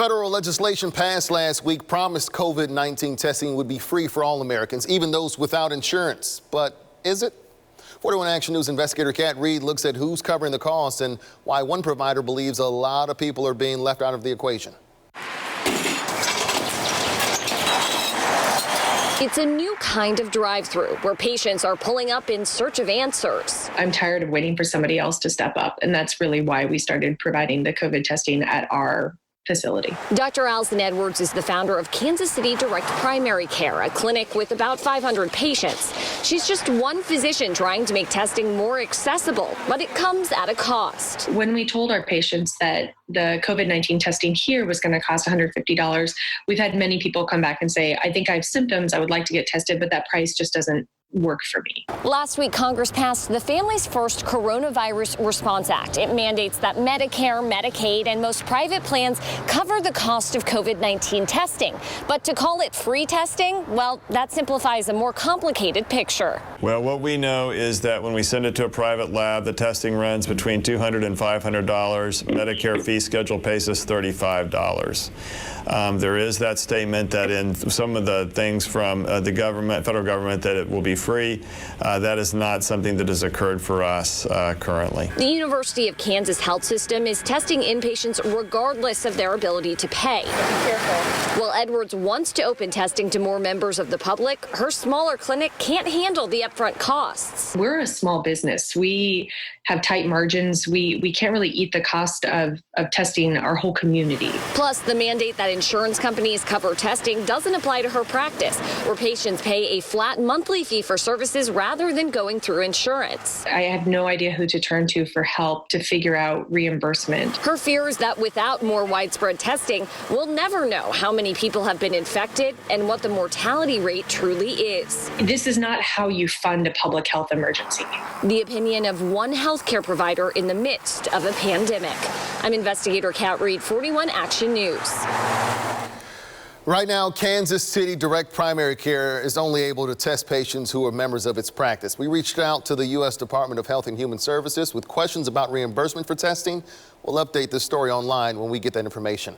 Federal legislation passed last week promised COVID-19 testing would be free for all Americans, even those without insurance. But is it? 41 Action News investigator Kat Reed looks at who's covering the cost and why one provider believes a lot of people are being left out of the equation. It's a new kind of drive-through where patients are pulling up in search of answers. I'm tired of waiting for somebody else to step up, and that's really why we started providing the COVID testing at our facility. Dr. Allison Edwards is the founder of Kansas City Direct Primary Care, a clinic with about 500 patients. She's just one physician trying to make testing more accessible, but it comes at a cost. When we told our patients that the COVID-19 testing here was going to cost $150, we've had many people come back and say, I think I have symptoms, I would like to get tested, but that price just doesn't work for me. Last week, Congress passed the Families First Coronavirus Response Act. It mandates that Medicare, Medicaid, and most private plans cover the cost of COVID-19 testing. But to call it free testing, well, that simplifies a more complicated picture. Well, what we know is that when we send it to a private lab, the testing runs between $200 and $500. Medicare fee schedule pays us $35. There is that statement that in some of the things from the government, federal government, that it will be free. That is not something that has occurred for us currently. The University of Kansas health system is testing inpatients regardless of their ability to pay. Be careful. While Edwards wants to open testing to more members of the public, her smaller clinic can't handle the upfront costs. We're a small business. We have tight margins. We can't really eat the cost of testing our whole community. Plus, the mandate that insurance companies cover testing doesn't apply to her practice, where patients pay a flat monthly fee for services rather than going through insurance. I have no idea who to turn to for help to figure out reimbursement. Her fear is that without more widespread testing, we'll never know how many people have been infected and what the mortality rate truly is. This is not how you fund a public health emergency. The opinion of one healthcare provider in the midst of a pandemic. I'm investigator Kat Reed, 41 Action News. Right now, Kansas City Direct Primary Care is only able to test patients who are members of its practice. We reached out to the U.S. Department of Health and Human Services with questions about reimbursement for testing. We'll update this story online when we get that information.